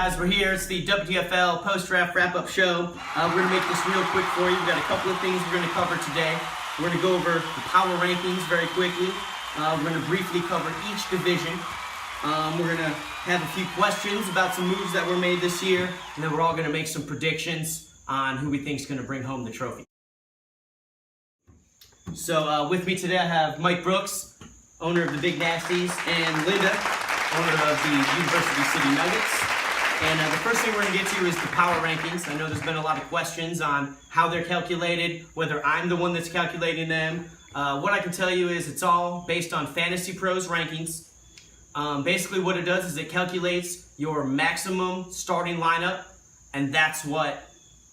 guys, we're here. It's the Wtfl post-draft wrap-up show. We're going to make this real quick for you. We've got a couple of things we're going to cover today. We're going to go over the power rankings very quickly. We're going to briefly cover each division. We're going to have a few questions about some moves that were made this year, and then we're all going to make some predictions on who we think is going to bring home the trophy. So with me today I have Mike Brooks, owner of the Big Nasties, and Linda, owner of the University City Nuggets. And the first thing we're going to get to is the power rankings. I know there's been a lot of questions on how they're calculated, whether I'm the one that's calculating them. What I can tell you is it's all based on Fantasy Pros rankings. Basically what it does is it calculates your maximum starting lineup, and that's what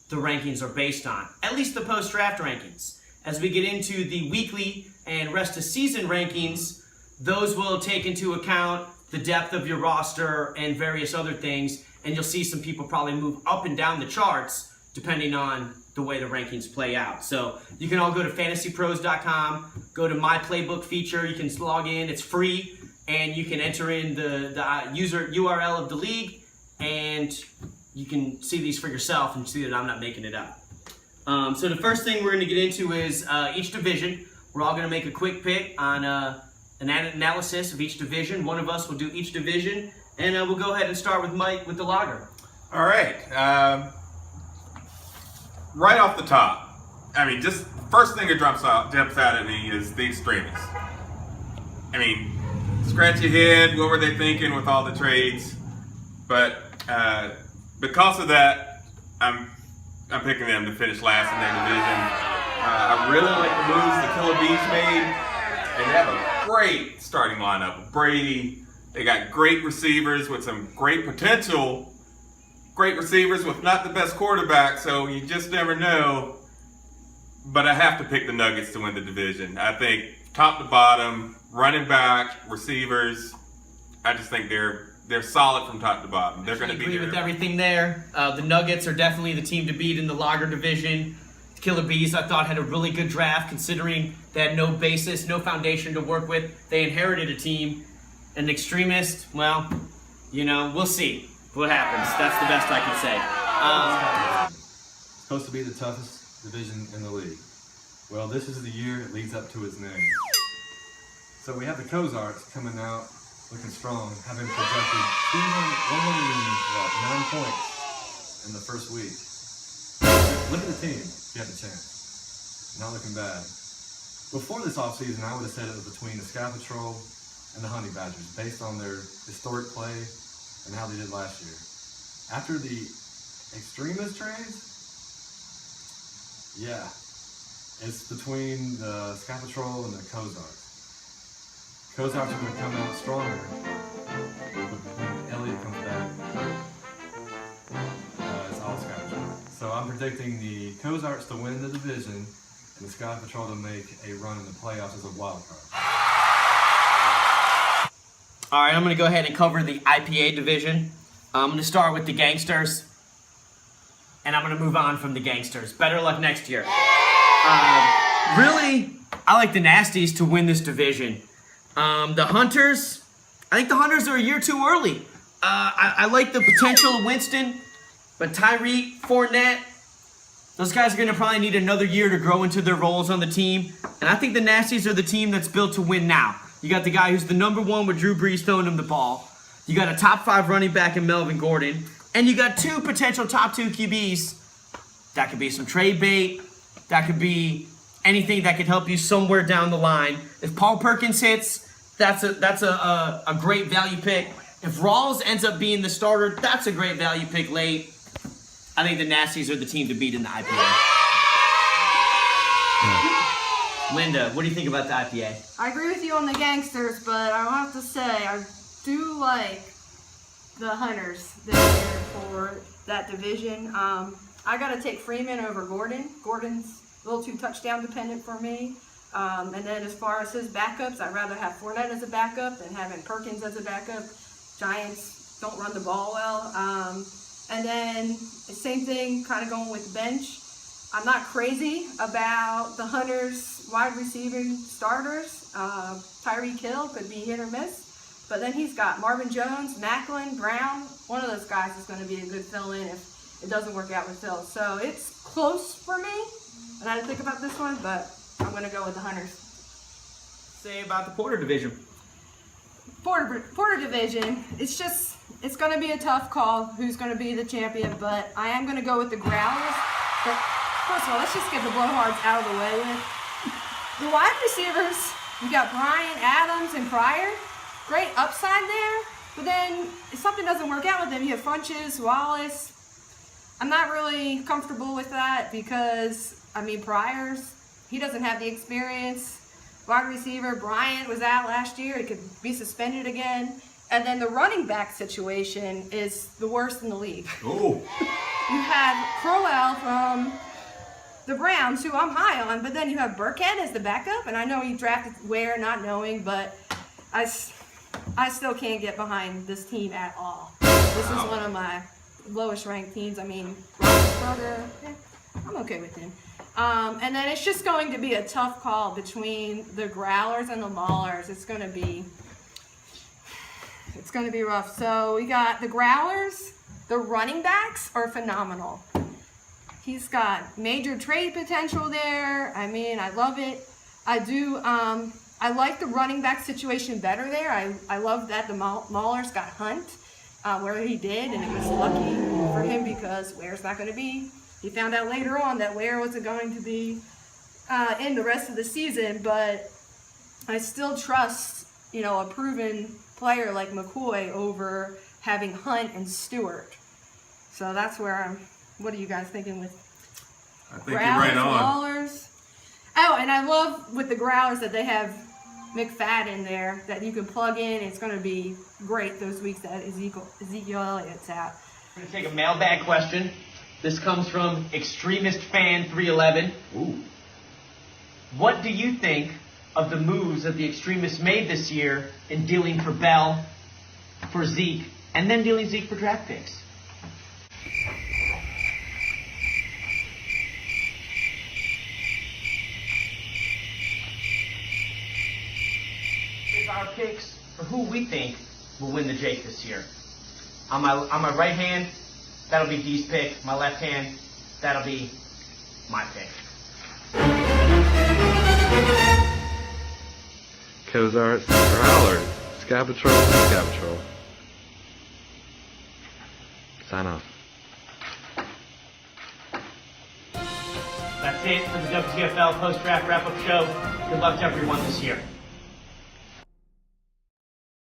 the rankings are based on, at least the post-draft rankings. As we get into the weekly and rest of season rankings, those will take into account the depth of your roster and various other things, and you'll see some people probably move up and down the charts depending on the way the rankings play out. So you can all go to fantasypros.com, go to my playbook feature, you can log in, it's free, and you can enter in the user URL of the league, and you can see these for yourself and see that I'm not making it up. So the first thing we're going to get into is each division. We're all going to make a quick pick on an analysis of each division. One of us will do each division, and we'll go ahead and start with Mike with the Lager. All right. Right off the top, I mean, just first thing that jumps out at me is the extremists. I mean, scratch your head, what were they thinking with all the trades? But because of that, I'm picking them to finish last in their division. I really like the moves the Killer Bees made. And they have a great starting lineup. Brady, they got great receivers with some great potential. Great receivers with not the best quarterback, so you just never know. But I have to pick the Nuggets to win the division. I think top to bottom, running back, receivers, I just think they're solid from top to bottom. They're going to be agree with everything there. The Nuggets are definitely the team to beat in the Lager division. Killer Bees, I thought, had a really good draft considering they had no basis, no foundation to work with. They inherited a team. An extremist, well, you know, we'll see what happens. That's the best I can say. It's supposed to be the toughest division in the league. Well, this is the year it leads up to its name. So we have the Cozarts coming out looking strong, having projected 109 points in the first week. Look at the team, if you have the chance. Not looking bad. Before this offseason, I would have said it was between the Scout Patrol and the Honey Badgers, based on their historic play and how they did last year. After the extremist trades, yeah, it's between the Scout Patrol and the Cozarts. Cozarts are going to come out stronger when Elliott comes back. It's all Sky Patrol. So I'm predicting the Cozarts to win the division and the Sky Patrol to make a run in the playoffs as a wild card. All right, I'm going to go ahead and cover the IPA division. I'm going to start with the Gangsters, and I'm going to move on from the Gangsters. Better luck next year. Really, I like the Nasties to win this division. The Hunters, I think the Hunters are a year too early. I like the potential of Winston, but Tyreek, Fournette, those guys are going to probably need another year to grow into their roles on the team. And I think the Nasties are the team that's built to win now. You got the guy who's the number one with Drew Brees throwing him the ball. You got a top 5 running back in Melvin Gordon. And you got 2 potential top 2 QBs. That could be some trade bait. That could be anything that could help you somewhere down the line. If Paul Perkins hits, that's a great value pick. If Rawls ends up being the starter, that's a great value pick late. I think the Nasties are the team to beat in the IPA. Linda, what do you think about the IPA? I agree with you on the Gangsters, but I have to say I do like the Hunters this year for that division. I got to take Freeman over Gordon. Gordon's a little too touchdown dependent for me. And then as far as his backups, I'd rather have Fournette as a backup than having Perkins as a backup. Giants don't run the ball well. And then the same thing kind of going with bench. I'm not crazy about the Hunters wide receiving starters. Tyreek Hill could be hit or miss. But then he's got Marvin Jones, Macklin, Brown. One of those guys is going to be a good fill-in if it doesn't work out with Phil. So it's close for me. And I didn't think about this one, but I'm going to go with the Hunters. Say about the Porter division. Porter division, it's going to be a tough call who's going to be the champion, but I am going to go with the Growlers. But first of all, let's just get the blowhards out of the way with. The wide receivers, you got Brian, Adams, and Pryor. Great upside there, but then if something doesn't work out with them, you have Funches, Wallace. I'm not really comfortable with that because, I mean, Pryor's, he doesn't have the experience. Wide receiver, Bryant was out last year. He could be suspended again. And then the running back situation is the worst in the league. Oh. You have Crowell from the Browns, who I'm high on, but then you have Burkhead as the backup, and I know he drafted Ware not knowing, but I still can't get behind this team at all. This is one of my lowest ranked teams. I mean, Roethlisberger, I'm okay with him. And then it's just going to be a tough call between the Growlers and the Maulers. It's going to be rough. So we got the Growlers. The running backs are phenomenal. He's got major trade potential there. I mean, I love it. I do. I like the running back situation better there. I love that the Maulers got Hunt where he did, and it was lucky for him because Ware's not going to be. He found out later on that Ware wasn't going to be in the rest of the season, but I still trust, a proven player like McCoy over having Hunt and Stewart. So that's where what are you guys thinking with I think you're right on. Maulers? Oh, and I love with the Growlers that they have McFadden there that you can plug in. It's going to be great those weeks that Ezekiel Elliott's out. We're going to take a mailbag question. This comes from Extremist Fan 311. Ooh. What do you think of the moves that the Extremists made this year in dealing for Bell, for Zeke, and then dealing Zeke for draft picks? Here's our picks for who we think will win the Jake this year. On my right hand, that'll be Dee's pick. My left hand, that'll be my pick. Cozart, Growlers, Scapatrol. Sign off. That's it for the Wtfl post-draft wrap-up show. Good luck to everyone this year.